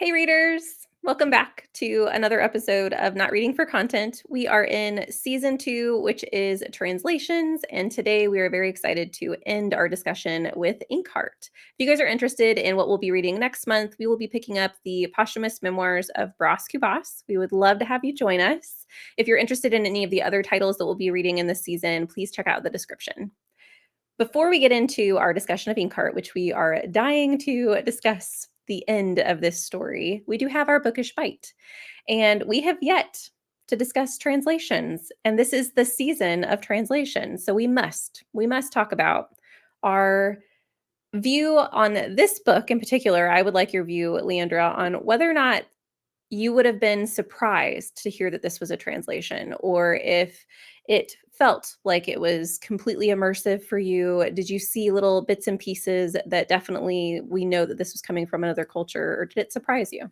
Hey readers, welcome back to another episode of Not Reading for Content. We are in season 2, which is translations, and today we are very excited to end our discussion with Inkheart. If you guys are interested in what we'll be reading next month, we will be picking up the posthumous memoirs of Cubas. We would love to have you join us. If you're interested in any of the other titles that we'll be reading in this season, please check out the description. Before we get into our discussion of Inkheart, which we are dying to discuss the end of this story, we do have our bookish bite. And we have yet to discuss translations. And this is the season of translation. So we must talk about our view on this book in particular. I would like your view, Leandra, on whether or not you would have been surprised to hear that this was a translation, or if it felt like it was completely immersive for you. Did you see little bits and pieces that definitely we know that this was coming from another culture, or did it surprise you?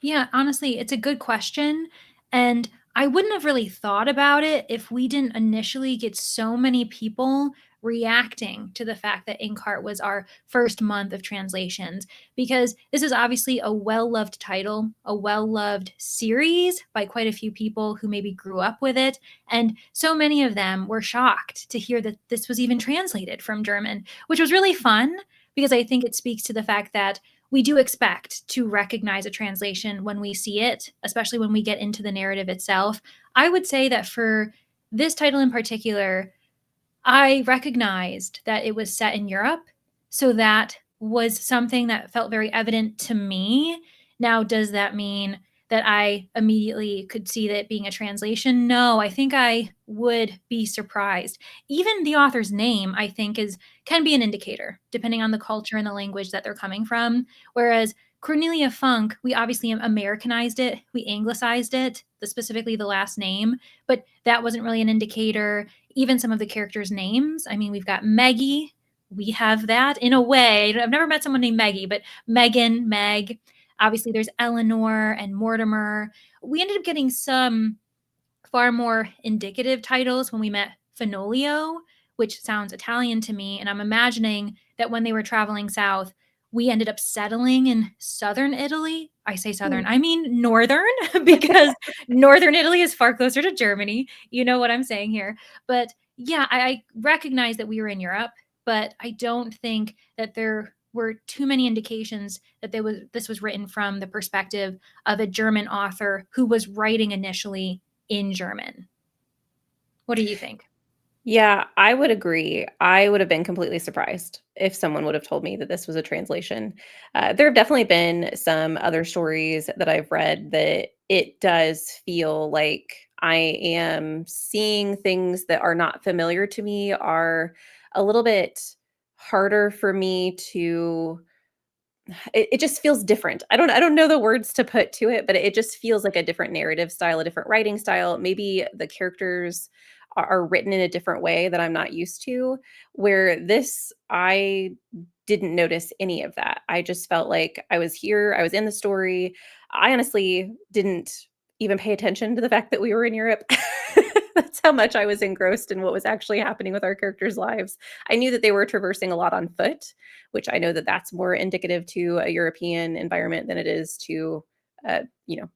Yeah, honestly, it's a good question. And I wouldn't have really thought about it if we didn't initially get so many people reacting to the fact that Inkheart was our first month of translations, because this is obviously a well-loved title, a well-loved series by quite a few people who maybe grew up with it. And so many of them were shocked to hear that this was even translated from German, which was really fun because I think it speaks to the fact that we do expect to recognize a translation when we see it, especially when we get into the narrative itself. I would say that for this title in particular, I recognized that it was set in Europe. So that was something that felt very evident to me. Now, does that mean that I immediately could see that being a translation? No, I think I would be surprised. Even the author's name, I think, can be an indicator, depending on the culture and the language that they're coming from. Whereas Cornelia Funke, we obviously Americanized it, we anglicized it, specifically the last name, but that wasn't really an indicator. Even some of the characters' names. I mean, we've got Maggie. We have that in a way. I've never met someone named Maggie, but Megan, Meg. Obviously, there's Eleanor and Mortimer. We ended up getting some far more indicative titles when we met Fenolio, which sounds Italian to me. And I'm imagining that when they were traveling south, we ended up settling in southern Italy. I say southern, I mean northern, because northern Italy is far closer to Germany. You know what I'm saying here. But yeah, I recognize that we were in Europe, but I don't think that there were too many indications that this was written from the perspective of a German author who was writing initially in German. What do you think? Yeah, I would agree. I would have been completely surprised if someone would have told me that this was a translation. There have definitely been some other stories that I've read that it does feel like I am seeing things that are not familiar to me, are a little bit harder for me to it just feels different. I don't know the words to put to it, but it just feels like a different narrative style, a different writing style. Maybe the characters are written in a different way that I'm not used to. Where this, I didn't notice any of that. I just felt like I was here, I was in the story. I honestly didn't even pay attention to the fact that we were in Europe. That's how much I was engrossed in what was actually happening with our characters' lives. I knew that they were traversing a lot on foot, which I know that that's more indicative to a European environment than it is to, the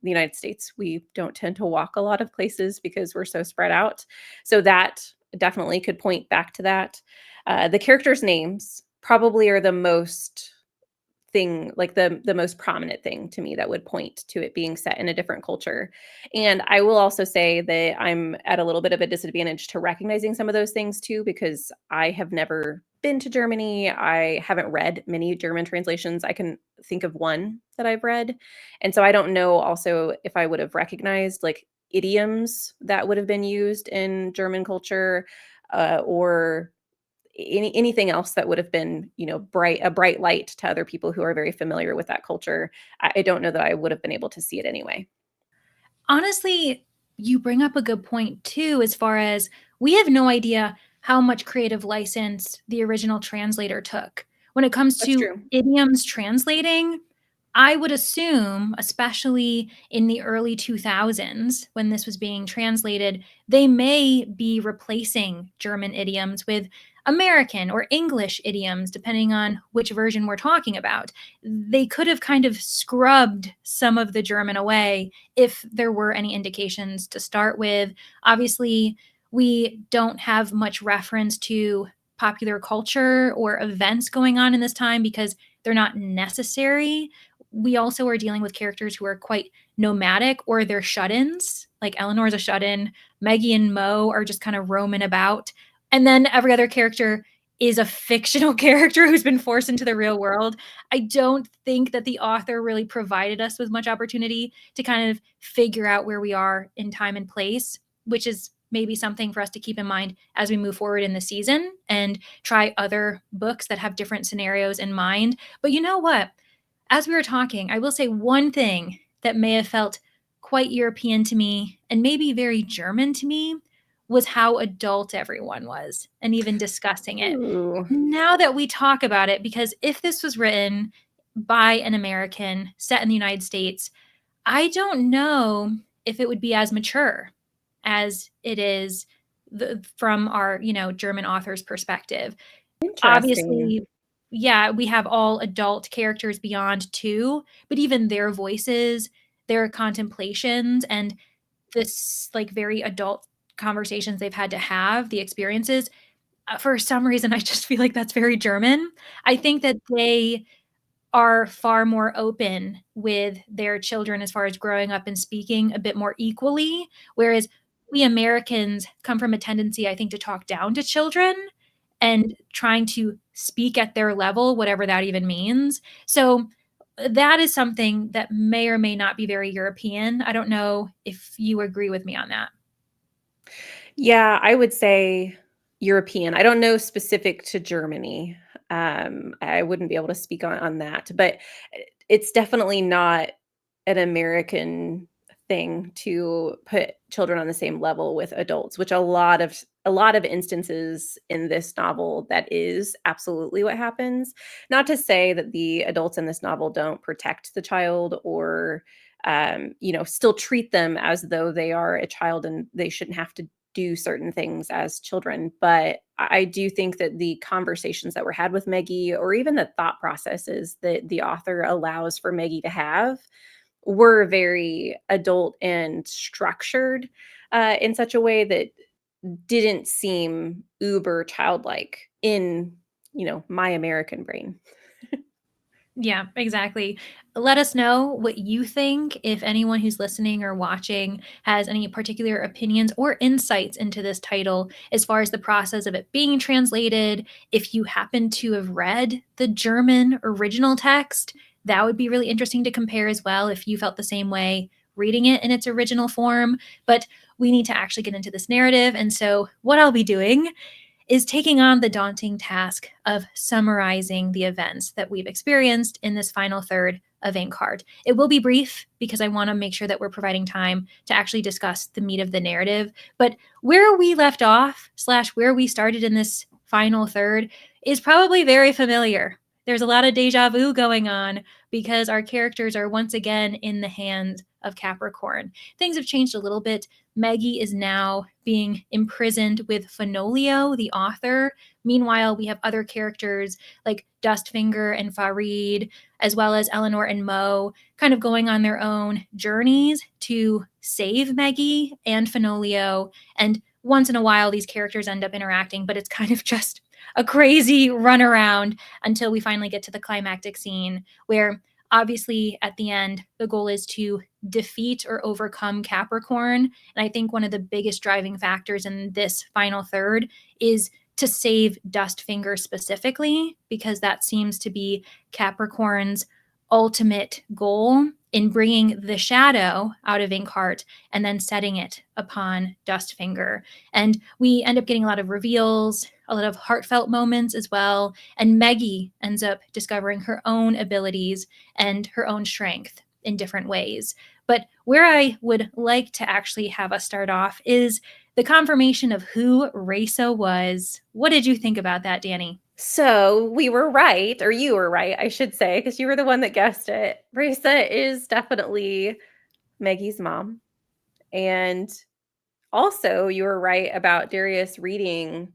United States. We don't tend to walk a lot of places because we're so spread out. So that definitely could point back to that. The characters' names probably are the most thing, like the most prominent thing to me that would point to it being set in a different culture. And I will also say that I'm at a little bit of a disadvantage to recognizing some of those things too, because I have never been to Germany. I haven't read many German translations. I can think of one that I've read. And so I don't know also if I would have recognized like idioms that would have been used in German culture, or anything else that would have been, a bright light to other people who are very familiar with that culture. I don't know that I would have been able to see it anyway. Honestly, you bring up a good point too, as far as we have no idea how much creative license the original translator took. When it comes That's to true. idioms translating, I would assume, especially in the early 2000s when this was being translated, they may be replacing German idioms with American or English idioms, depending on which version we're talking about. They could have kind of scrubbed some of the German away if there were any indications to start with. Obviously, we don't have much reference to popular culture or events going on in this time because they're not necessary. We also are dealing with characters who are quite nomadic or they're shut-ins. Like Eleanor's a shut-in, Maggie and Mo are just kind of roaming about. And then every other character is a fictional character who's been forced into the real world. I don't think that the author really provided us with much opportunity to kind of figure out where we are in time and place, which is maybe something for us to keep in mind as we move forward in the season and try other books that have different scenarios in mind. But you know what? As we were talking, I will say one thing that may have felt quite European to me and maybe very German to me was how adult everyone was and even discussing it. Ooh, Now that we talk about it, because if this was written by an American set in the United States, I don't know if it would be as mature as it is from our, German author's perspective. interesting. Obviously, yeah, we have all adult characters beyond 2, but even their voices, their contemplations, and this, like, very adult conversations they've had to have, the experiences, for some reason, I just feel like that's very German. I think that they are far more open with their children as far as growing up and speaking a bit more equally, whereas we Americans come from a tendency, I think, to talk down to children and trying to speak at their level, whatever that even means. So that is something that may or may not be very European. I don't know if you agree with me on that. Yeah, I would say European. I don't know specific to Germany. I wouldn't be able to speak on that, but it's definitely not an American thing to put children on the same level with adults, which a lot of instances in this novel that is absolutely what happens. Not to say that the adults in this novel don't protect the child or still treat them as though they are a child and they shouldn't have to do certain things as children. But I do think that the conversations that were had with Maggie, or even the thought processes that the author allows for Maggie to have, were very adult and structured in such a way that didn't seem uber childlike in, my American brain. Yeah, exactly. Let us know what you think. If anyone who's listening or watching has any particular opinions or insights into this title, as far as the process of it being translated, if you happen to have read the German original text, that would be really interesting to compare as well if you felt the same way reading it in its original form. But we need to actually get into this narrative. And so, what I'll be doing is taking on the daunting task of summarizing the events that we've experienced in this final third of Inkheart. It will be brief because I want to make sure that we're providing time to actually discuss the meat of the narrative. But where we left off, slash, where we started in this final third, is probably very familiar. There's a lot of deja vu going on because our characters are once again in the hands of Capricorn. Things have changed a little bit. Maggie is now being imprisoned with Fenolio, the author. Meanwhile, we have other characters like Dustfinger and Farid, as well as Eleanor and Mo, kind of going on their own journeys to save Maggie and Fenolio. And once in a while, these characters end up interacting, but it's kind of just a crazy runaround until we finally get to the climactic scene where obviously at the end, the goal is to defeat or overcome Capricorn. And I think one of the biggest driving factors in this final third is to save Dustfinger specifically, because that seems to be Capricorn's ultimate goal in bringing the shadow out of Inkheart and then setting it upon Dustfinger. And we end up getting a lot of reveals, a lot of heartfelt moments as well. And Maggie ends up discovering her own abilities and her own strength in different ways. But where I would like to actually have us start off is the confirmation of who Rasa was. What did you think about that, Danny? So we were right, or you were right, I should say, because you were the one that guessed it. Risa is definitely Maggie's mom. And also, you were right about Darius reading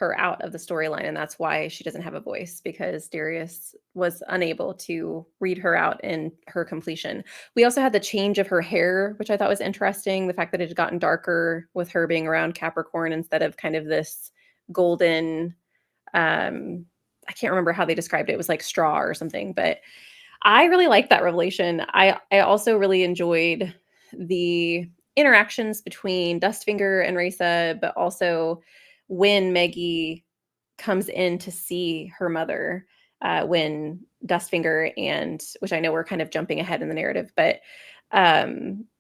her out of the storyline, and that's why she doesn't have a voice, because Darius was unable to read her out in her completion. We also had the change of her hair, which I thought was interesting. The fact that it had gotten darker with her being around Capricorn instead of kind of this golden, I can't remember how they described it. It was like straw or something, but I really liked that revelation. I also really enjoyed the interactions between Dustfinger and Raisa, but also when Maggie comes in to see her mother, when Dustfinger and, which I know we're kind of jumping ahead in the narrative, but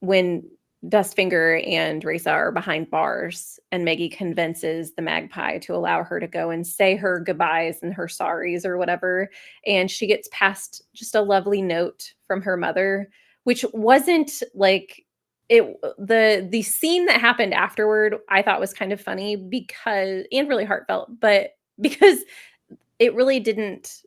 when Dustfinger and Raisa are behind bars and Maggie convinces the magpie to allow her to go and say her goodbyes and her sorries or whatever, and she gets past just a lovely note from her mother, which wasn't like it. The scene that happened afterward I thought was kind of funny because, and really heartfelt, but because it really didn't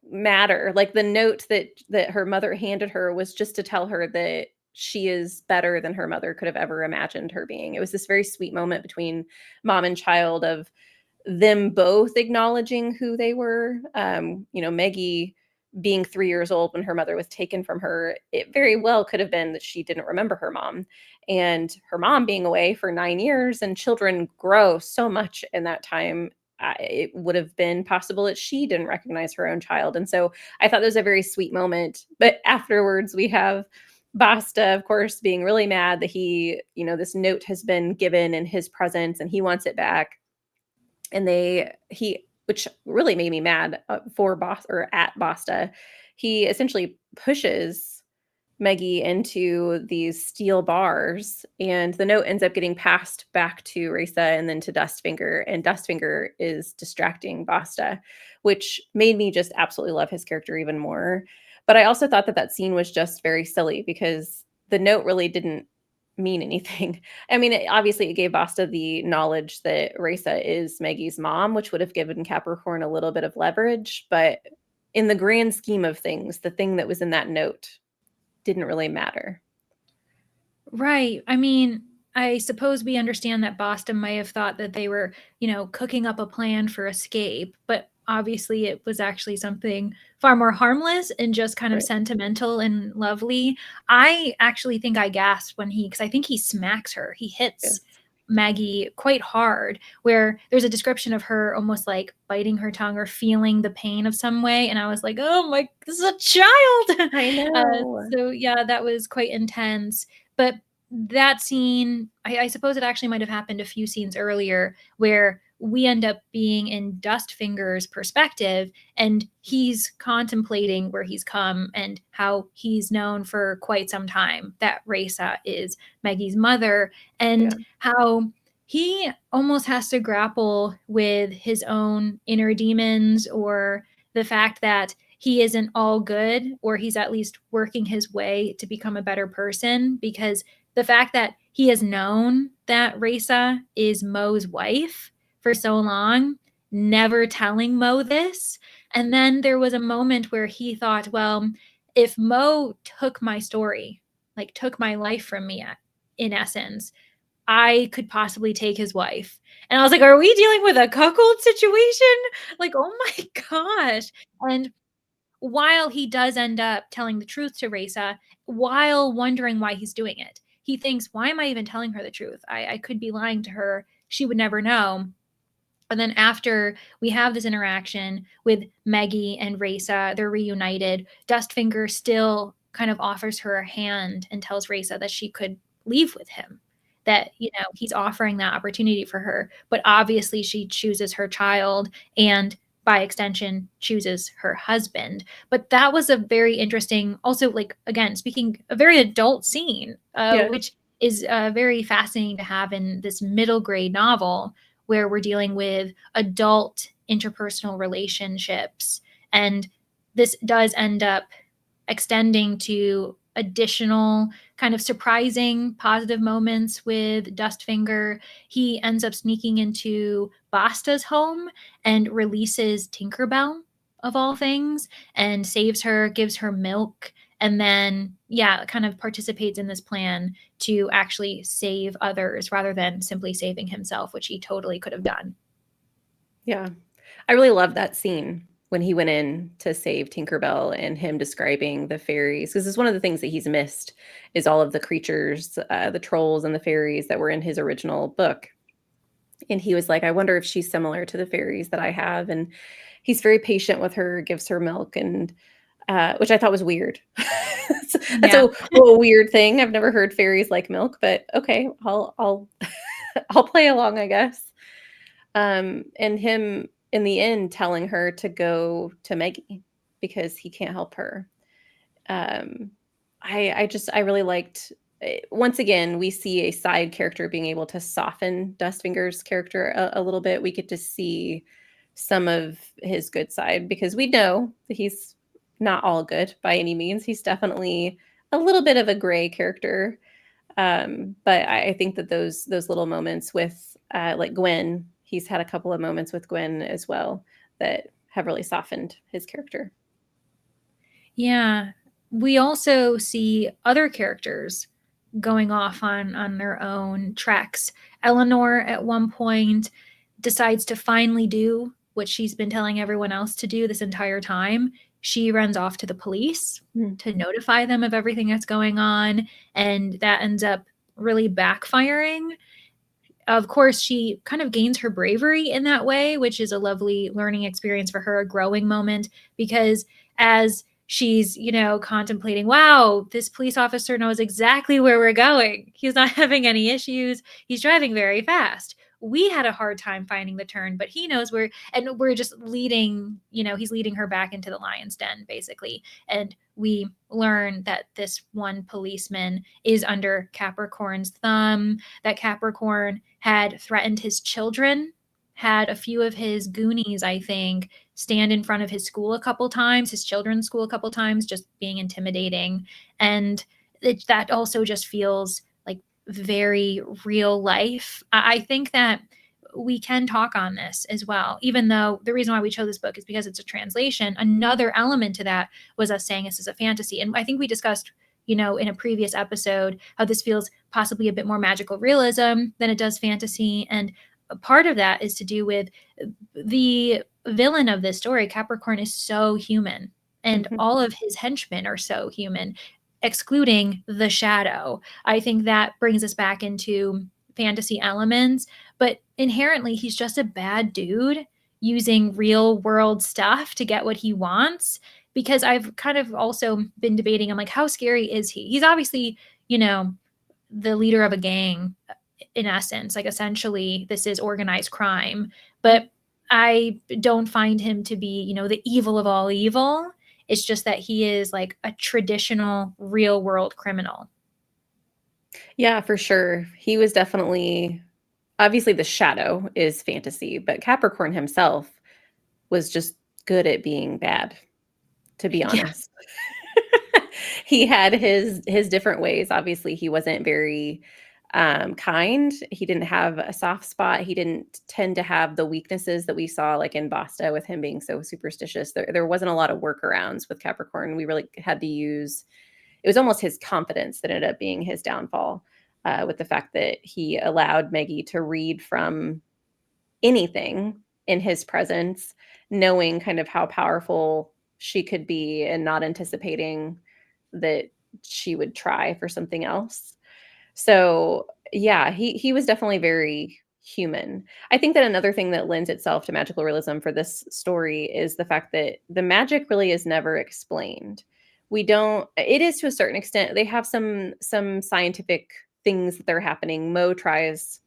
matter. Like the note that her mother handed her was just to tell her that she is better than her mother could have ever imagined her being. It was this very sweet moment between mom and child of them both acknowledging who they were. Maggie being 3 years old when her mother was taken from her, it very well could have been that she didn't remember her mom. And her mom being away for 9 years, and children grow so much in that time. It would have been possible that she didn't recognize her own child. And so I thought that was a very sweet moment. But afterwards, we have Basta, of course, being really mad that this note has been given in his presence and he wants it back. And which really made me mad for Boss or at Basta. He essentially pushes Meggie into these steel bars, and the note ends up getting passed back to Risa and then to Dustfinger, and Dustfinger is distracting Basta, which made me just absolutely love his character even more. But I also thought that scene was just very silly because the note really didn't mean anything. I mean, obviously it gave Basta the knowledge that Risa is Maggie's mom, which would have given Capricorn a little bit of leverage, but in the grand scheme of things, the thing that was in that note didn't really matter. Right. I mean, I suppose we understand that Boston might have thought that they were, cooking up a plan for escape, but obviously it was actually something far more harmless and just kind of Right. sentimental and lovely. I actually think I gasped because I think he smacks her. He hits Yes. Maggie quite hard, where there's a description of her almost like biting her tongue or feeling the pain of some way. And I was like, oh my, this is a child. I know. So yeah, that was quite intense. But that scene, I suppose it actually might have happened a few scenes earlier where we end up being in Dustfinger's perspective and he's contemplating where he's come and how he's known for quite some time that Risa is Maggie's mother, Yeah. and how he almost has to grapple with his own inner demons, or the fact that he isn't all good, or he's at least working his way to become a better person, because the fact that he has known that Risa is Mo's wife for so long, never telling Mo this. And then there was a moment where he thought, well, if Mo took my story, like took my life from me, in essence, I could possibly take his wife. And I was like, are we dealing with a cuckold situation? Like, oh my gosh. And while he does end up telling the truth to Risa, while wondering why he's doing it, he thinks, why am I even telling her the truth? I could be lying to her. She would never know. And then after we have this interaction with Maggie and Risa, they're reunited. Dustfinger still kind of offers her a hand and tells Risa that she could leave with him, that, he's offering that opportunity for her. But obviously, she chooses her child and by extension chooses her husband. But that was a very interesting, also, like, again, speaking, a very adult scene, Yes. which is very fascinating to have in this middle grade novel where we're dealing with adult interpersonal relationships. And this does end up extending to additional kind of surprising positive moments with Dustfinger. He ends up sneaking into Basta's home and releases Tinkerbell, of all things, and saves her, gives her milk, and then, yeah, kind of participates in this plan to actually save others rather than simply saving himself, which he totally could have done. Yeah. I really love that scene when he went in to save Tinkerbell and him describing the fairies, 'cause it's one of the things that he's missed is all of the creatures, the trolls and the fairies that were in his original book. And he was like, "I wonder if she's similar to the fairies that I have," and he's very patient with her, gives her milk, and, which I thought was weird. That's Yeah. a weird thing. I've never heard fairies like milk, but okay, I'll I'll play along, I guess. And him in the end telling her to go to Maggie because he can't help her. Um, I really liked once again, we see a side character being able to soften Dustfinger's character a little bit. We get to see some of his good side because we know that he's not all good by any means. He's definitely a little bit of a gray character. But I think that those little moments with like Gwen, he's had a couple of moments with Gwen as well that have really softened his character. Yeah. We also see other characters going off on their own tracks. Eleanor at one point decides to finally do what she's been telling everyone else to do this entire time. She runs off to the police Mm. to notify them of everything that's going on, and that ends up really backfiring. Of course, she kind of gains her bravery in that way, which is a lovely learning experience for her, a growing moment, because as she's, contemplating, wow, this police officer knows exactly where we're going. He's not having any issues. He's driving very fast. We had a hard time finding the turn, but he knows where, and we're just leading, he's leading her back into the lion's den, basically. And we learn that this one policeman is under Capricorn's thumb, that Capricorn had threatened his children, had a few of his goonies, I think, stand in front of his school a couple times, his children's school a couple times, just being intimidating. And that also just feels like very real life. I think that we can talk on this as well, even though the reason why we chose this book is because it's a translation. Another element to that was us saying this is a fantasy. And I think we discussed, in a previous episode, how this feels possibly a bit more magical realism than it does fantasy. And a part of that is to do with the villain of this story. Capricorn is so human, and Mhm. all of his henchmen are so human, excluding the shadow. I think that brings us back into fantasy elements, but inherently, he's just a bad dude using real world stuff to get what he wants. Because I've kind of also been debating, I'm like, how scary is he? He's obviously, you know, the leader of a gang in essence. Like, essentially, this is organized crime. But I don't find him to be, the evil of all evil. It's just that he is like a traditional real world criminal. Yeah, for sure. He was definitely obviously the shadow is fantasy, but Capricorn himself was just good at being bad, to be Yeah. honest. He had his different ways. Obviously, he wasn't very kind. He didn't have a soft spot. He didn't tend to have the weaknesses that we saw like in Basta with him being so superstitious. There wasn't a lot of workarounds with Capricorn. We really had to use it was almost his confidence that ended up being his downfall, with the fact that he allowed Maggie to read from anything in his presence, knowing kind of how powerful she could be and not anticipating that she would try for something else. So, yeah, he was definitely very human. I think that another thing that lends itself to magical realism for this story is the fact that the magic really is never explained. We don't it is to a certain extent. They have some scientific things that are happening. Mo tries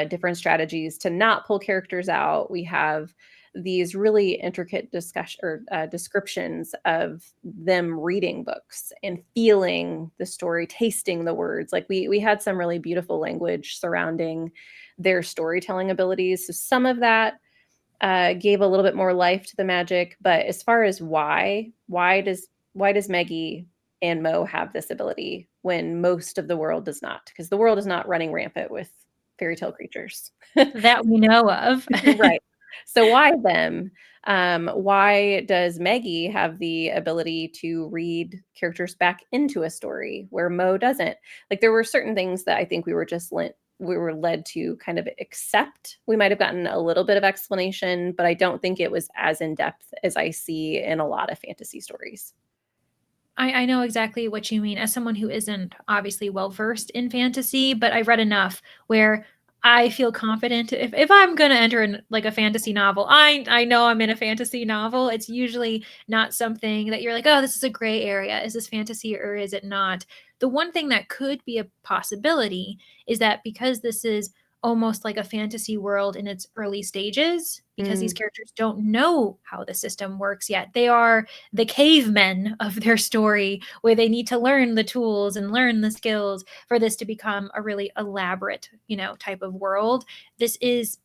different strategies to not pull characters out. We have these really intricate discussion or descriptions of them reading books and feeling the story, tasting the words. Like we had some really beautiful language surrounding their storytelling abilities. So some of that gave a little bit more life to the magic. But as far as why does Maggie and Mo have this ability when most of the world does not? Because the world is not running rampant with fairy tale creatures. That we know of. Right. So why them? Why does Maggie have the ability to read characters back into a story where Mo doesn't? Like there were certain things that I think we were just we were led to kind of accept. We might have gotten a little bit of explanation, but I don't think it was as in depth as I see in a lot of fantasy stories. I know exactly what you mean as someone who isn't obviously well versed in fantasy, but I've read enough where I feel confident if I'm gonna enter in like a fantasy novel, I know I'm in a fantasy novel. It's usually not something that you're like, oh, this is a gray area. Is this fantasy or is it not? The one thing that could be a possibility is that because this is almost like a fantasy world in its early stages, because these Mm, characters don't know how the system works yet. They are the cavemen of their story where they need to learn the tools and learn the skills for this to become a really elaborate, type of world. This is,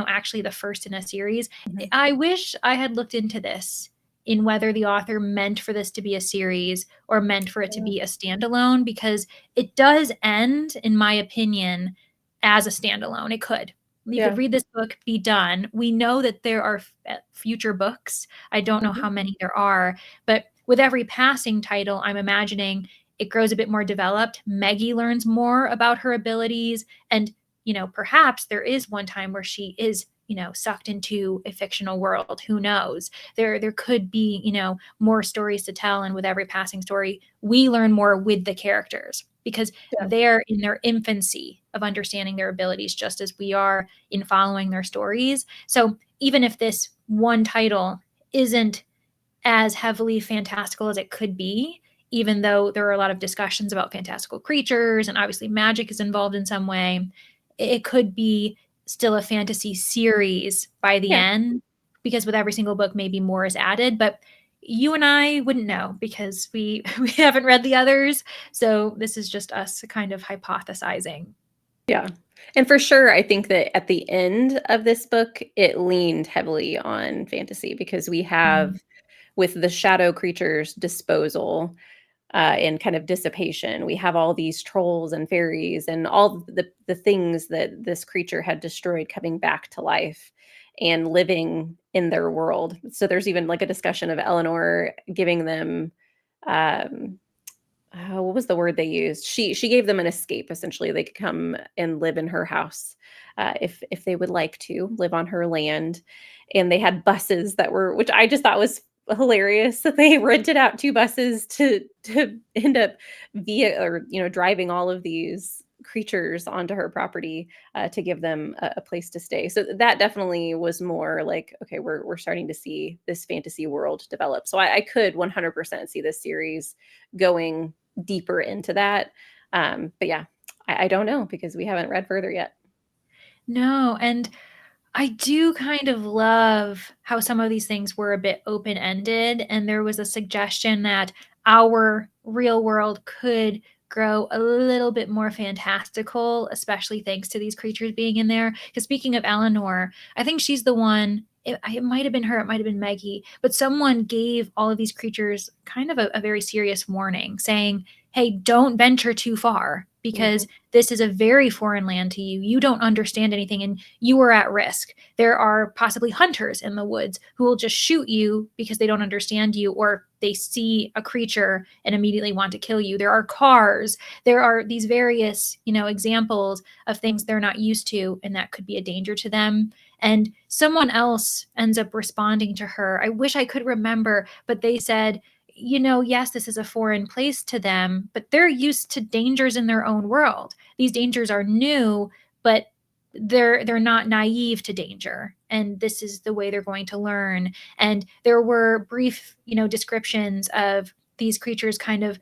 actually the first in a series. mhm. I wish I had looked into this in whether the author meant for this to be a series or meant for it to Yeah. be a standalone because it does end in my opinion as a standalone. It could. You could Yeah. read this book, be done. We know that there are future books. I don't know Mhm. how many there are, but with every passing title, I'm imagining it grows a bit more developed. Maggie learns more about her abilities. And, perhaps there is one time where she is, sucked into a fictional world. Who knows? There could be, more stories to tell. And with every passing story, we learn more with the characters because Yeah. they're in their infancy of understanding their abilities, just as we are in following their stories. So even if this one title isn't as heavily fantastical as it could be, even though there are a lot of discussions about fantastical creatures and obviously magic is involved in some way, it could be still a fantasy series by the Yeah. end because with every single book maybe more is added, but you and I wouldn't know because we we haven't read the others, so this is just us kind of hypothesizing. Yeah. And for sure, I think that at the end of this book, it leaned heavily on fantasy because we have, Mm. with the shadow creatures' disposal, and kind of dissipation. We have all these trolls and fairies and all the things that this creature had destroyed coming back to life and living in their world. So there's even like a discussion of Eleanor giving them um what was the word they used? She gave them an escape essentially. They could come and live in her house if they would like to live on her land. And they had buses that were, which I just thought was hilarious, that they rented out 2 buses to end up via or driving all of these creatures onto her property to give them a place to stay. So that definitely was more like, okay, we're starting to see this fantasy world develop. So I could 100% see this series going deeper into that. But yeah, I don't know because we haven't read further yet. No, and I do kind of love how some of these things were a bit open-ended, and there was a suggestion that our real world could grow a little bit more fantastical, especially thanks to these creatures being in there. Because speaking of Eleanor, I think she's the one. It might have been her, it might have been Maggie, but someone gave all of these creatures kind of a very serious warning saying, hey, don't venture too far Mhm. because this is a very foreign land to you. You don't understand anything and you are at risk. There are possibly hunters in the woods who will just shoot you because they don't understand you or they see a creature and immediately want to kill you. There are cars. There are these various, examples of things they're not used to and that could be a danger to them. And someone else ends up responding to her. I wish I could remember, but they said, yes, this is a foreign place to them, but they're used to dangers in their own world. These dangers are new, but they're not naive to danger, and this is the way they're going to learn. And there were brief, descriptions of these creatures kind of,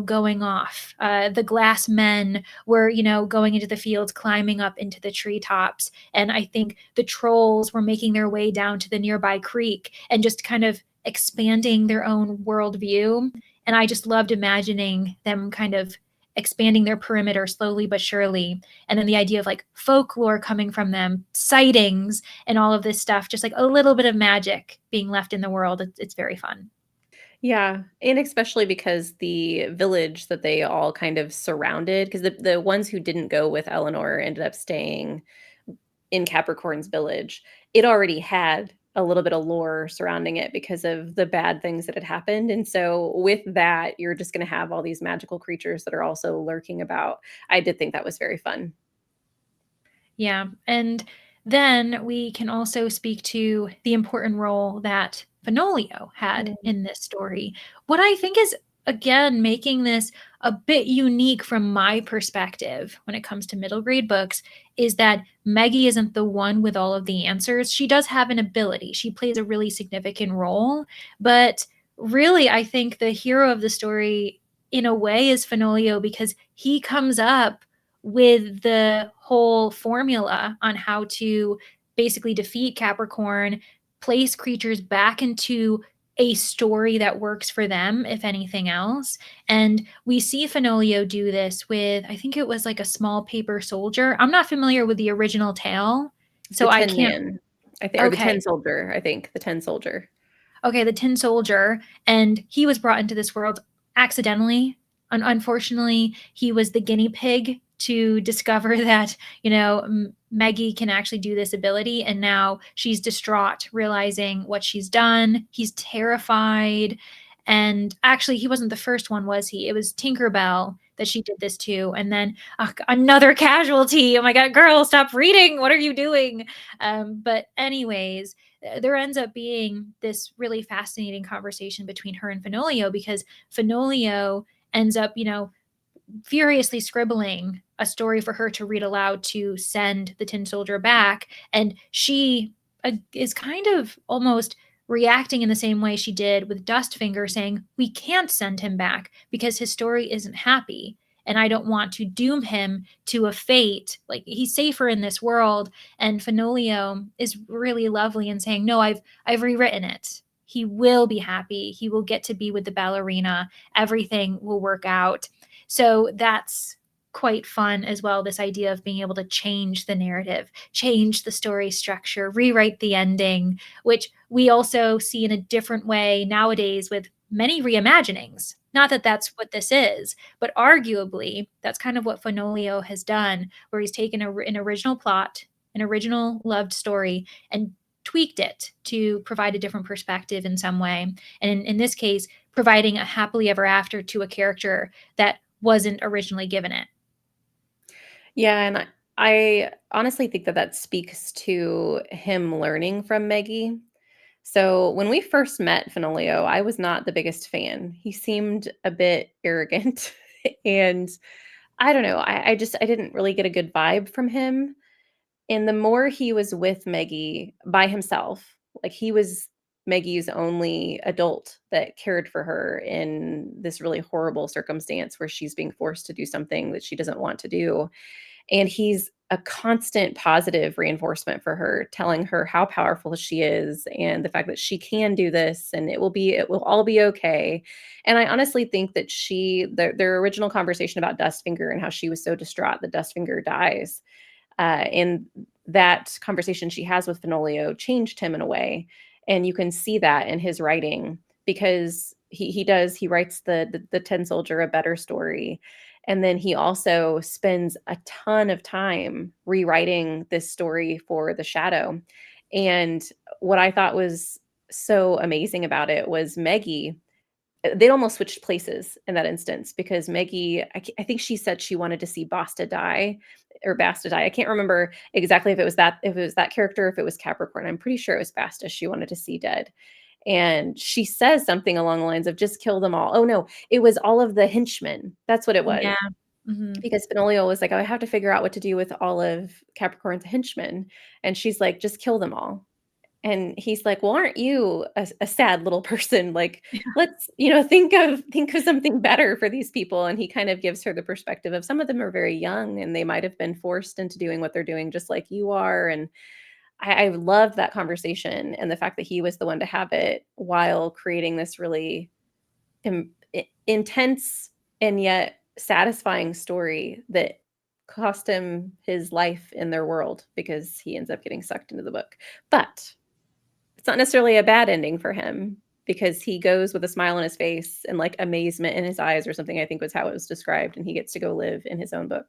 going off. The glass men were, going into the fields, climbing up into the treetops. And I think the trolls were making their way down to the nearby creek and just kind of expanding their own worldview. And I just loved imagining them kind of expanding their perimeter slowly but surely. And then the idea of like folklore coming from them, sightings, and all of this stuff, just like a little bit of magic being left in the world. It's very fun. Yeah, and especially because the village that they all kind of surrounded, because the ones who didn't go with Eleanor ended up staying in Capricorn's village, it already had a little bit of lore surrounding it because of the bad things that had happened, and so with that, you're just gonna have all these magical creatures that are also lurking about. I did think that was very fun. Yeah. And then we can also speak to the important role that Fenolio had Mm. in this story. What I think is, again, making this a bit unique from my perspective when it comes to middle grade books is that Maggie isn't the one with all of the answers. She does have an ability, she plays a really significant role. But really, I think the hero of the story, in a way, is Fenolio because he comes up with the whole formula on how to basically defeat Capricorn, place creatures back into a story that works for them, if anything else. And we see Fenolio do this with, I think it was like a small paper soldier. I'm not familiar with the original tale, The so I Tin can't. Man, I think, or the Okay. Tin Soldier, I think, the Tin Soldier. Okay, the Tin Soldier, and he was brought into this world accidentally. Unfortunately, he was the guinea pig to discover that, Maggie can actually do this ability, and now she's distraught, realizing what she's done. He's terrified, and actually, he wasn't the first one, was he? It was Tinkerbell that she did this to, and then another casualty. Oh my God, girl, stop reading! What are you doing? But anyways, there ends up being this really fascinating conversation between her and Fenolio because Fenolio ends up, furiously scribbling a story for her to read aloud to send the Tin Soldier back. And she is kind of almost reacting in the same way she did with Dustfinger, saying, we can't send him back because his story isn't happy. And I don't want to doom him to a fate. Like, he's safer in this world. And Fenolio is really lovely in saying, no, I've rewritten it. He will be happy. He will get to be with the ballerina. Everything will work out. So that's quite fun as well, this idea of being able to change the narrative, change the story structure, rewrite the ending, which we also see in a different way nowadays with many reimaginings. Not that that's what this is, but arguably that's kind of what Fenolio has done, where he's taken an original plot, an original loved story, and tweaked it to provide a different perspective in some way. And in this case, providing a happily ever after to a character that wasn't originally given it. Yeah, and I honestly think that that speaks to him learning from Meggie. So when we first met Fenolio, I was not the biggest fan. He seemed a bit arrogant, and I don't know, I didn't really get a good vibe from him. And the more he was with Meggie by himself, like he was Maggie's only adult that cared for her in this really horrible circumstance where she's being forced to do something that she doesn't want to do. And he's a constant positive reinforcement for her, telling her how powerful she is and the fact that she can do this and it will all be okay. And I honestly think that their original conversation about Dustfinger and how she was so distraught that Dustfinger dies, and that conversation she has with Fenolio changed him in a way. And you can see that in his writing because he writes the Tin Soldier a better story. And then he also spends a ton of time rewriting this story for the Shadow. And what I thought was so amazing about it was Meggie, they'd almost switched places in that instance because Meggie, I think she said she wanted to see Basta die or Basta die. I can't remember exactly if it was that character, if it was Capricorn. I'm pretty sure it was Basta she wanted to see dead. And she says something along the lines of just kill them all. Oh no, it was all of the henchmen. That's what it was. Yeah. Mhm. Because Benolio was like, "Oh, I have to figure out what to do with all of Capricorn's henchmen." And she's like, "Just kill them all." And he's like, "Well, aren't you a sad little person? Like, let's, think of something better for these people." And he kind of gives her the perspective of some of them are very young and they might have been forced into doing what they're doing just like you are. And I loved that conversation and the fact that he was the one to have it while creating this really intense and yet satisfying story that cost him his life in their world because he ends up getting sucked into the book. But it's not necessarily a bad ending for him because he goes with a smile on his face and like amazement in his eyes or something, I think was how it was described, and he gets to go live in his own book.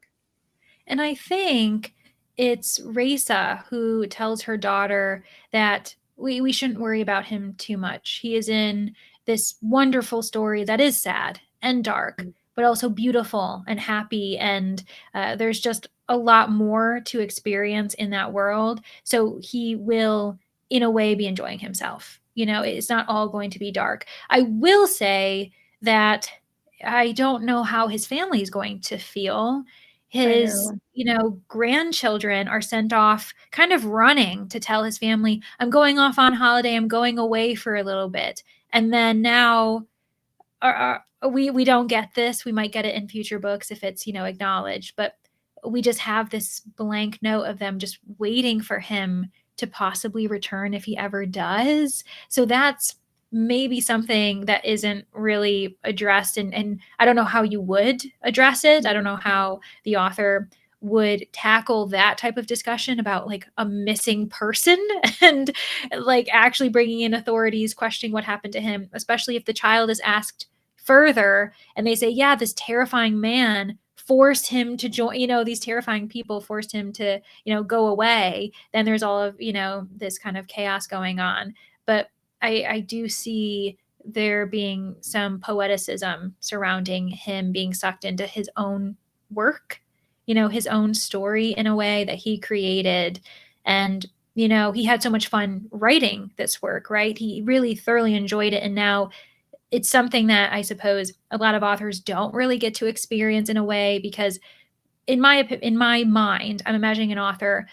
And I think it's Raisa who tells her daughter that we shouldn't worry about him too much. He is in this wonderful story that is sad and dark, but also beautiful and happy. And there's just a lot more to experience in that world. So he will, in a way, be enjoying himself. It's not all going to be dark. I will say that I don't know how his family is going to feel. I His, know. grandchildren are sent off kind of running to tell his family, I'm going off on holiday, I'm going away for a little bit. And then now we don't get this. We might get it in future books if it's, acknowledged, but we just have this blank note of them just waiting for him to possibly return if he ever does. So that's maybe something that isn't really addressed, and I don't know how you would address it. I don't know how the author would tackle that type of discussion about like a missing person and like actually bringing in authorities questioning what happened to him, especially if the child is asked further and they say, yeah, this terrifying man forced him to join, these terrifying people forced him to, go away. Then there's all of, this kind of chaos going on. But I do see there being some poeticism surrounding him being sucked into his own work, his own story in a way that he created. And, he had so much fun writing this work, right? He really thoroughly enjoyed it. And now it's something that I suppose a lot of authors don't really get to experience in a way, because in my mind, I'm imagining an author,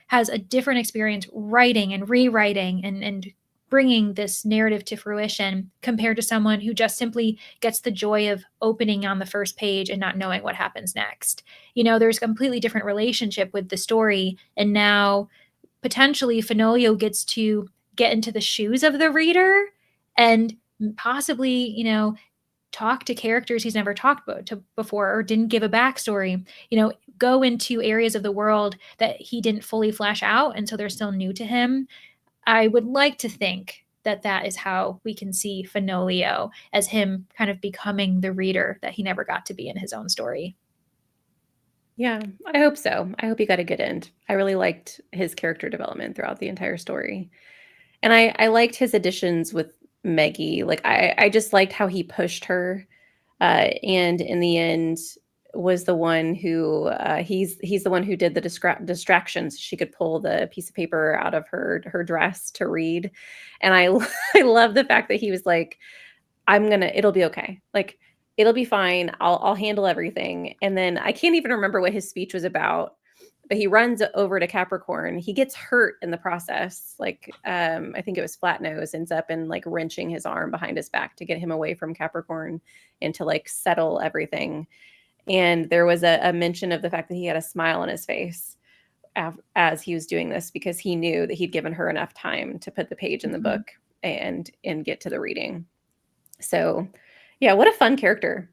has a different experience writing and rewriting and bringing this narrative to fruition compared to someone who just simply gets the joy of opening on the first page and not knowing what happens next. There's a completely different relationship with the story, and now potentially Fenoglio gets to get into the shoes of the reader and possibly, talk to characters he's never talked to before or didn't give a backstory, go into areas of the world that he didn't fully flesh out. And so they're still new to him. I would like to think that that is how we can see Fenoglio, as him kind of becoming the reader that he never got to be in his own story. Yeah, I hope so. I hope he got a good end. I really liked his character development throughout the entire story. And I liked his additions with Maggie. Like I just liked how he pushed her, and in the end was the one who he's the one who did the distractions. She could pull the piece of paper out of her dress to read, and I I love the fact that he was like, it'll be okay. Like it'll be fine. I'll handle everything. And then I can't even remember what his speech was about, but he runs over to Capricorn. He gets hurt in the process. Like I think it was Flat Nose ends up in like wrenching his arm behind his back to get him away from Capricorn and to like settle everything. And there was a mention of the fact that he had a smile on his face as he was doing this because he knew that he'd given her enough time to put the page in the Mhm. book and get to the reading. So, yeah, what a fun character.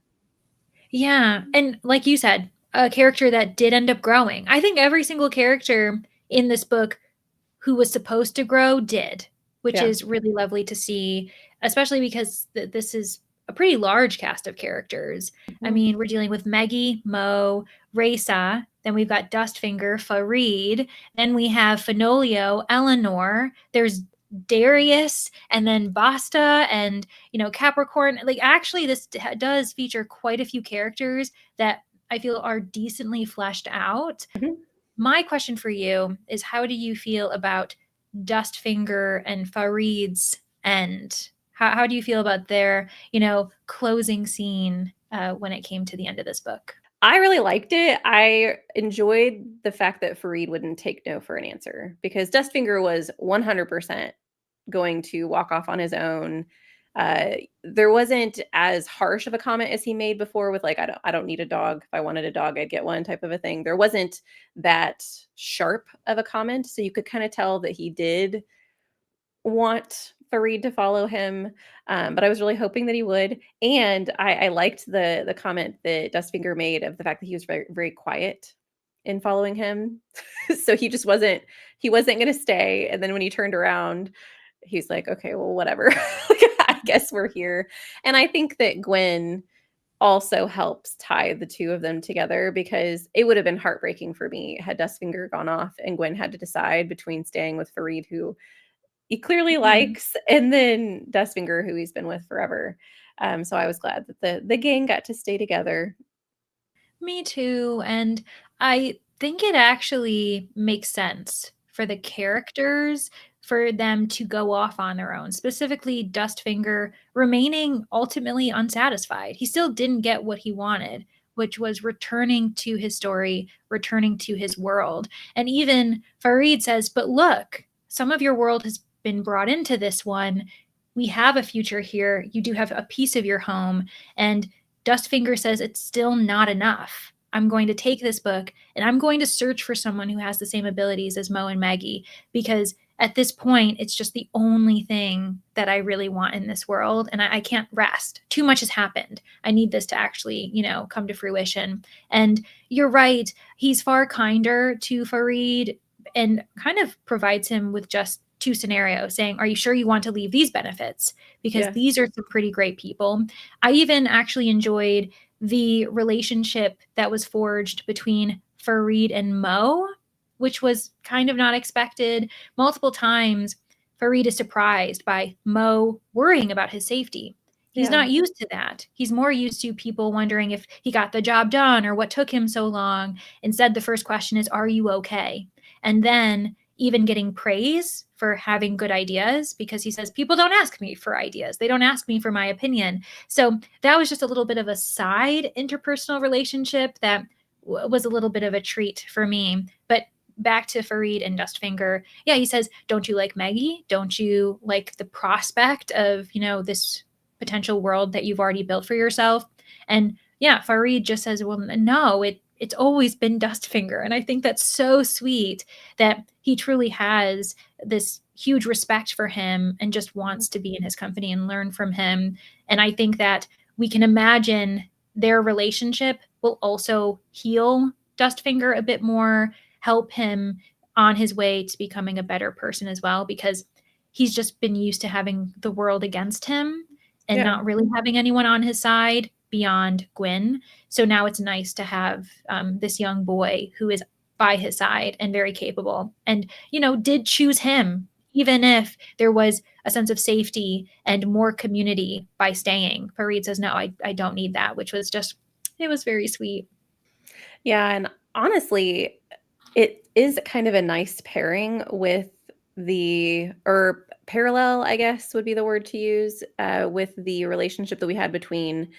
Yeah. And like you said, a character that did end up growing. I think every single character in this book who was supposed to grow did, which Yeah. is really lovely to see, especially because this is a pretty large cast of characters. I Mhm. mean, we're dealing with Maggie, Mo, Raisa, then we've got Dustfinger, Farid, then we have Fenoglio, Eleanor, there's Darius, and then Basta, and Capricorn. Like, actually, this does feature quite a few characters that I feel are decently fleshed out. Mhm. My question for you is, how do you feel about Dustfinger and Farid's end? How do you feel about their, closing scene when it came to the end of this book? I really liked it. I enjoyed the fact that Farid wouldn't take no for an answer because Dustfinger was 100% going to walk off on his own. There wasn't as harsh of a comment as he made before with like, I don't need a dog. If I wanted a dog, I'd get one type of a thing. There wasn't that sharp of a comment. So you could kind of tell that he did want Farid to follow him, but I was really hoping that he would. And I liked the comment that Dustfinger made of the fact that he was very very quiet in following him. So he wasn't going to stay. And then when he turned around, he's like, okay, well, whatever. I guess we're here. And I think that Gwen also helps tie the two of them together because it would have been heartbreaking for me had Dustfinger gone off and Gwen had to decide between staying with Farid, who he clearly Mhm. likes, and then Dustfinger, who he's been with forever. So I was glad that the gang got to stay together. Me too. And I think it actually makes sense for the characters for them to go off on their own, specifically Dustfinger remaining ultimately unsatisfied. He still didn't get what he wanted, which was returning to his story, returning to his world. And even Farid says, but look, some of your world has been brought into this one. We have a future here. You do have a piece of your home. And Dustfinger says it's still not enough. I'm going to take this book and I'm going to search for someone who has the same abilities as Mo and Maggie, because at this point, it's just the only thing that I really want in this world. And I can't rest. Too much has happened. I need this to actually, come to fruition. And you're right. He's far kinder to Farid and kind of provides him with just two scenarios, saying, are you sure you want to leave these benefits? Because Yeah. these are some pretty great people. I even actually enjoyed the relationship that was forged between Farid and Mo, which was kind of not expected. Multiple times, Farid is surprised by Mo worrying about his safety. He's Yeah. not used to that. He's more used to people wondering if he got the job done or what took him so long. Instead, the first question is, are you okay? And then even getting praise for having good ideas, because he says, people don't ask me for ideas. They don't ask me for my opinion. So that was just a little bit of a side interpersonal relationship that was a little bit of a treat for me. But back to Farid and Dustfinger. Yeah, he says, don't you like Maggie? Don't you like the prospect of, this potential world that you've already built for yourself? And yeah, Farid just says, well, no, it's always been Dustfinger. And I think that's so sweet that he truly has this huge respect for him and just wants to be in his company and learn from him. And I think that we can imagine their relationship will also heal Dustfinger a bit more, help him on his way to becoming a better person as well, because he's just been used to having the world against him and Yeah. not really having anyone on his side beyond Gwyn. So now it's nice to have this young boy who is by his side and very capable and, did choose him, even if there was a sense of safety and more community by staying. Farid says, no, I don't need that, which was just, it was very sweet. Yeah, and honestly, it is kind of a nice pairing with or parallel, I guess would be the word to use, with the relationship that we had between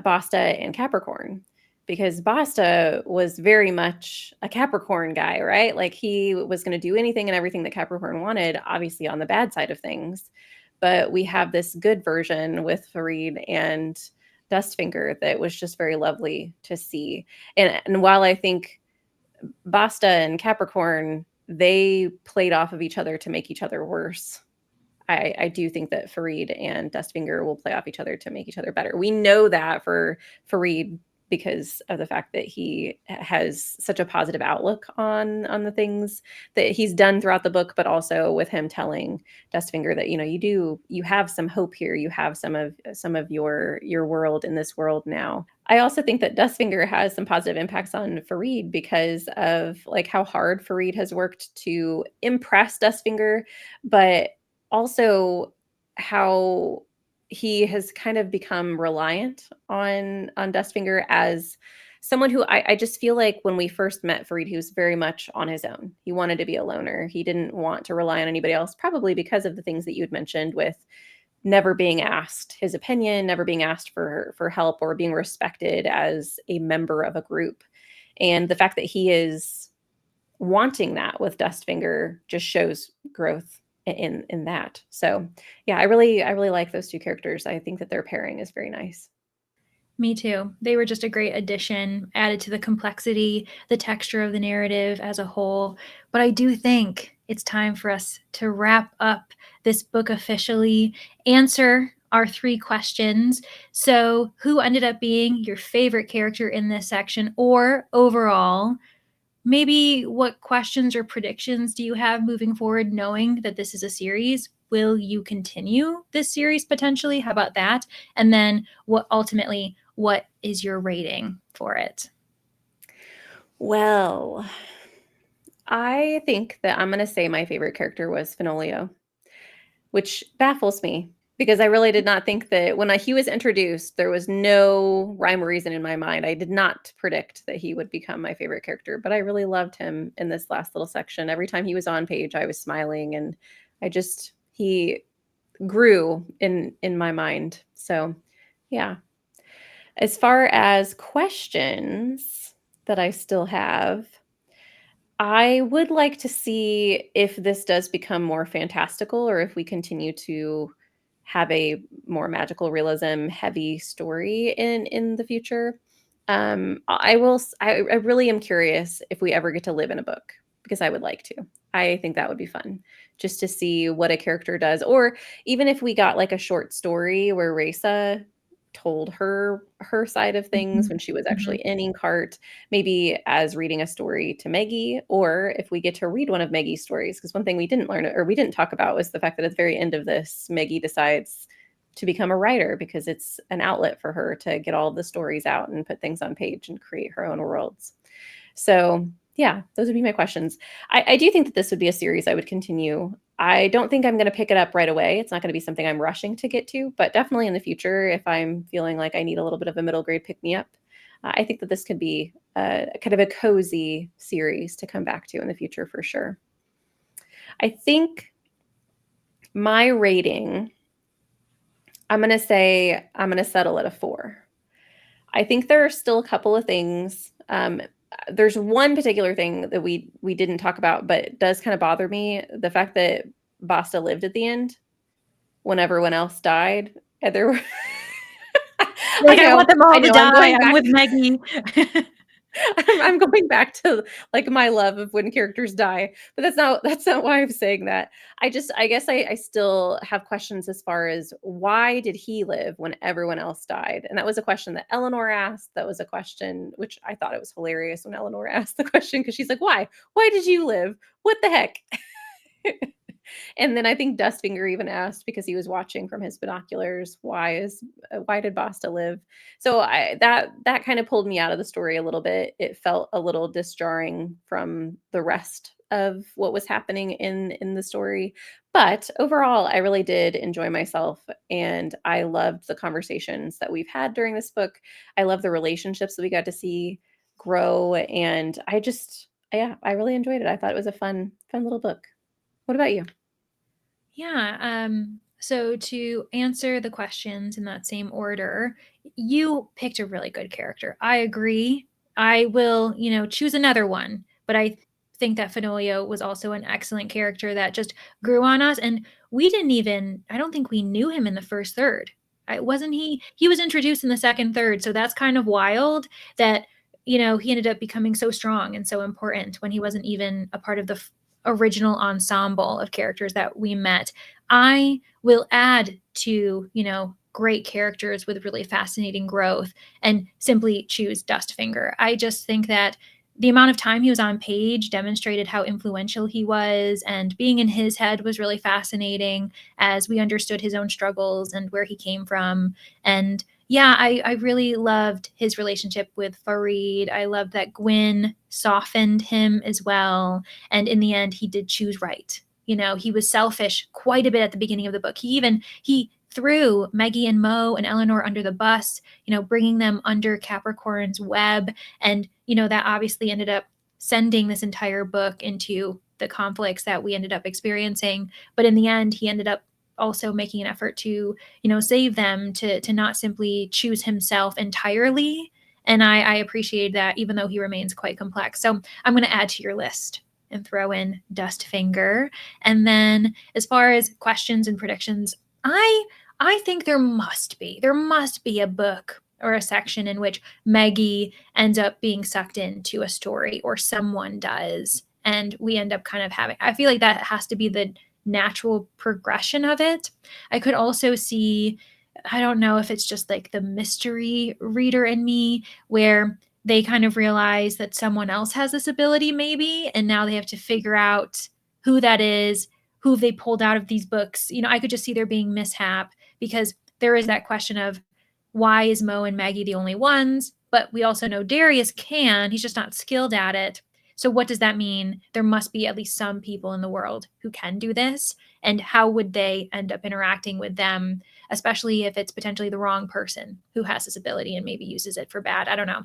Basta and Capricorn. Because Basta was very much a Capricorn guy, right? Like he was going to do anything and everything that Capricorn wanted, obviously on the bad side of things. But we have this good version with Farid and Dustfinger that was just very lovely to see. And while I think Basta and Capricorn, they played off of each other to make each other worse. I do think that Farid and Dustfinger will play off each other to make each other better. We know that for Farid because of the fact that he has such a positive outlook on the things that he's done throughout the book, but also with him telling Dustfinger that you have some hope here. You have some of your world in this world now. I also think that Dustfinger has some positive impacts on Farid because of like how hard Farid has worked to impress Dustfinger, but also how he has kind of become reliant on Dustfinger as someone who I just feel like when we first met Farid, he was very much on his own. He wanted to be a loner. He didn't want to rely on anybody else, probably because of the things that you had mentioned with never being asked his opinion, never being asked for help or being respected as a member of a group. And the fact that he is wanting that with Dustfinger just shows growth in that. So, yeah, I really like those two characters. I think that their pairing is very nice. Me too. They were just a great addition, added to the complexity, the texture of the narrative as a whole. But I do think it's time for us to wrap up this book officially, answer our three questions. So, who ended up being your favorite character in this section, or overall, maybe what questions or predictions do you have moving forward, knowing that this is a series? Will you continue this series potentially? How about that? And then what is your rating for it? Well, I think that I'm going to say my favorite character was Fenolio, which baffles me because I really did not think that when he was introduced, there was no rhyme or reason in my mind. I did not predict that he would become my favorite character, but I really loved him in this last little section. Every time he was on page, I was smiling, and he grew in my mind. So, yeah. As far as questions that I still have, I would like to see if this does become more fantastical or if we continue to have a more magical realism heavy story in the future. I really am curious if we ever get to live in a book, because I would like to. I think that would be fun, just to see what a character does, or even if we got like a short story where Raisa told her side of things when Mhm. she was actually Mhm. in Inkheart, maybe as reading a story to Maggie, or if we get to read one of Maggie's stories. Because one thing we didn't learn or we didn't talk about was the fact that at the very end of this, Maggie decides to become a writer because it's an outlet for her to get all the stories out and put things on page and create her own worlds. So, yeah, those would be my questions. I do think that this would be a series I would continue. I don't think I'm going to pick it up right away. It's not going to be something I'm rushing to get to, but definitely in the future, if I'm feeling like I need a little bit of a middle grade pick me up, I think that this could be a kind of a cozy series to come back to in the future for sure. I think my rating, I'm going to settle at a 4. I think there are still a couple of things. There's one particular thing that we didn't talk about, but it does kind of bother me: the fact that Basta lived at the end when everyone else died. And there were, Like, I want them I all to know, I'm die. going I'm back. with Maggie. I'm going back to like my love of when characters die, but that's not why I'm saying that. I guess I still have questions as far as why did he live when everyone else died? And that was a question that Eleanor asked. That was a question which I thought it was hilarious when Eleanor asked the question, because she's like, "Why? Why did you live? What the heck?" And then I think Dustfinger even asked, because he was watching from his binoculars, why did Basta live? So that kind of pulled me out of the story a little bit. It felt a little disjarring from the rest of what was happening in the story. But overall, I really did enjoy myself, and I loved the conversations that we've had during this book. I love the relationships that we got to see grow, and yeah, I really enjoyed it. I thought it was a fun little book. What about you? Yeah. So to answer the questions in that same order, you picked a really good character. I agree. I will, choose another one, but I think that Fenoglio was also an excellent character that just grew on us. And I don't think we knew him in the first third. Wasn't he was introduced in the second third. So that's kind of wild that, he ended up becoming so strong and so important when he wasn't even a part of the original ensemble of characters that we met. I will add to, great characters with really fascinating growth and simply choose Dustfinger. I just think that the amount of time he was on page demonstrated how influential he was, and being in his head was really fascinating as we understood his own struggles and where he came from. And yeah, I really loved his relationship with Farid. I loved that Gwyn softened him as well. And in the end, he did choose right. He was selfish quite a bit at the beginning of the book. He threw Maggie and Mo and Eleanor under the bus, bringing them under Capricorn's web. And, that obviously ended up sending this entire book into the conflicts that we ended up experiencing. But in the end, he ended up also making an effort to, save them, to not simply choose himself entirely. And I appreciate that, even though he remains quite complex. So I'm going to add to your list and throw in Dustfinger. And then as far as questions and predictions, I think there must be a book or a section in which Maggie ends up being sucked into a story, or someone does, and we end up kind of having, I feel like that has to be the natural progression of it. I could also see, I don't know if it's just like the mystery reader in me, where they kind of realize that someone else has this ability maybe, and now they have to figure out who that is, who they pulled out of these books. I could just see there being mishap, because there is that question of, why is Mo and Maggie the only ones? But we also know Darius can, he's just not skilled at it. So what does that mean? There must be at least some people in the world who can do this. And how would they end up interacting with them, especially if it's potentially the wrong person who has this ability and maybe uses it for bad? I don't know.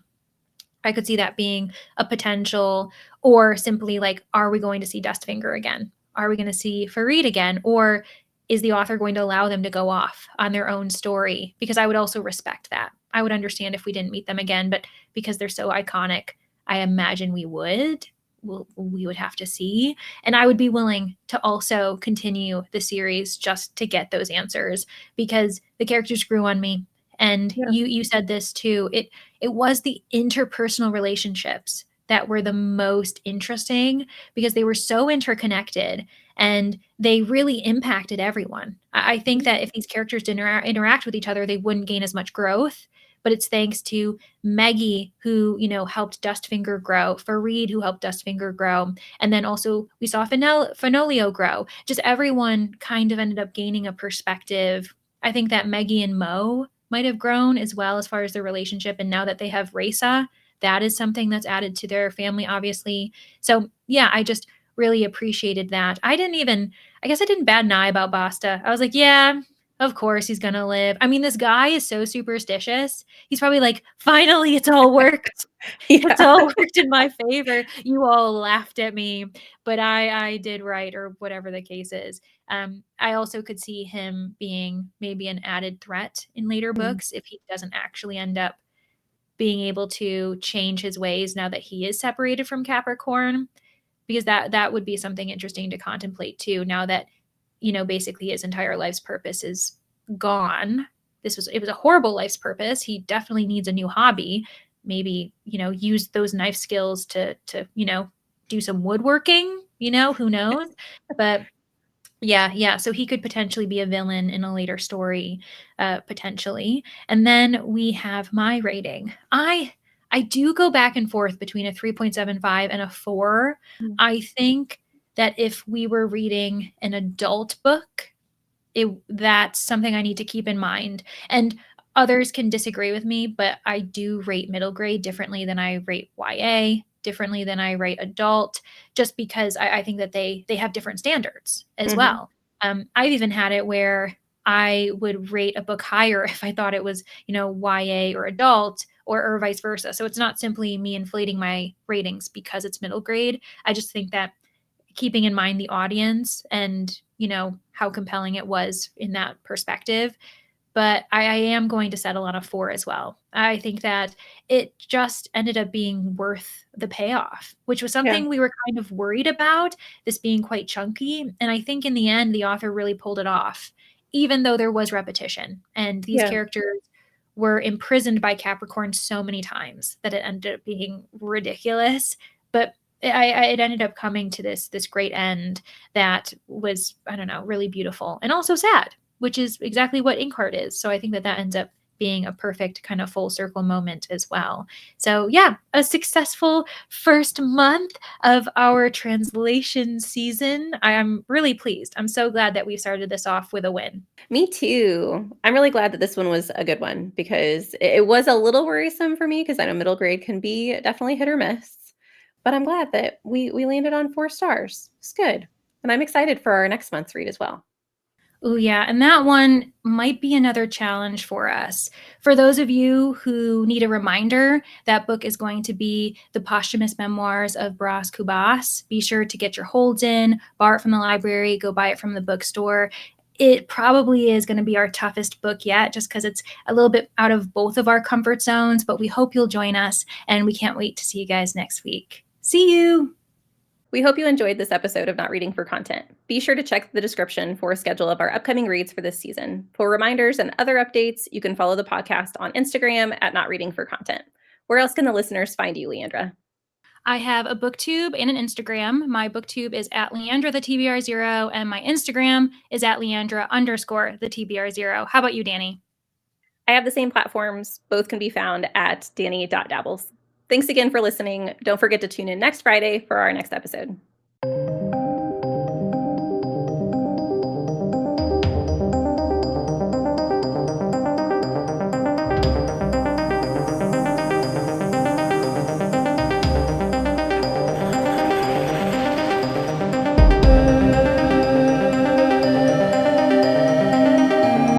I could see that being a potential, or simply like, are we going to see Dustfinger again? Are we going to see Farid again? Or is the author going to allow them to go off on their own story? Because I would also respect that. I would understand if we didn't meet them again, but because they're so iconic, I imagine we would. We would have to see. And I would be willing to also continue the series just to get those answers because the characters grew on me. And Yeah. you said this too. It was the interpersonal relationships that were the most interesting because they were so interconnected and they really impacted everyone. I think that if these characters didn't interact with each other, they wouldn't gain as much growth. But it's thanks to Maggie, who, helped Dustfinger grow, Farid, who helped Dustfinger grow. And then also we saw Fenolio grow. Just everyone kind of ended up gaining a perspective. I think that Maggie and Mo might have grown as well as far as their relationship. And now that they have Reza, that is something that's added to their family, obviously. So yeah, I just really appreciated that. I guess I didn't bat an eye about Basta. I was like, yeah, of course he's gonna live. I mean, this guy is so superstitious. He's probably like, finally, it's all worked. It's Yeah. all worked in my favor. You all laughed at me, but I did right, or whatever the case is. I also could see him being maybe an added threat in later Mm. books if he doesn't actually end up being able to change his ways now that he is separated from Capricorn, because that would be something interesting to contemplate too. Now that basically his entire life's purpose is gone. It was a horrible life's purpose. He definitely needs a new hobby. Maybe use those knife skills to do some woodworking. Who knows? But yeah. So he could potentially be a villain in a later story, potentially. And then we have my rating. I do go back and forth between a 3.75 and a 4. Mm. I think that if we were reading an adult book, that's something I need to keep in mind. And others can disagree with me, but I do rate middle grade differently than I rate YA, differently than I rate adult, just because I think that they have different standards as Mhm. well. I've even had it where I would rate a book higher if I thought it was, YA or adult, or vice versa. So it's not simply me inflating my ratings because it's middle grade. I just think that keeping in mind the audience and how compelling it was in that perspective, but I am going to settle on a 4 as well. I think that it just ended up being worth the payoff, which was Yeah. something we were kind of worried about, this being quite chunky. And I think in the end, the author really pulled it off, even though there was repetition and these Yeah. characters were imprisoned by Capricorn so many times that it ended up being ridiculous. But it ended up coming to this great end that was, I don't know, really beautiful and also sad, which is exactly what Inkheart is. So I think that ends up being a perfect kind of full circle moment as well. So yeah, a successful first month of our translation season. I am really pleased. I'm so glad that we started this off with a win. Me too. I'm really glad that this one was a good one because it was a little worrisome for me because I know middle grade can be definitely hit or miss. But I'm glad that we landed on 4 stars. It's good. And I'm excited for our next month's read as well. Oh, yeah. And that one might be another challenge for us. For those of you who need a reminder, that book is going to be The Posthumous Memoirs of Cubas. Be sure to get your holds in, borrow it from the library, go buy it from the bookstore. It probably is going to be our toughest book yet, just because it's a little bit out of both of our comfort zones, but we hope you'll join us, and we can't wait to see you guys next week. See you! We hope you enjoyed this episode of Not Reading for Content. Be sure to check the description for a schedule of our upcoming reads for this season. For reminders and other updates, you can follow the podcast on Instagram at Not Reading for Content. Where else can the listeners find you, Leandra? I have a booktube and an Instagram. My booktube is at Leandra the TBR0, and my Instagram is at Leandra _ the TBR0. How about you, Danny? I have the same platforms. Both can be found at danny.dabbles. Thanks again for listening. Don't forget to tune in next Friday for our next episode.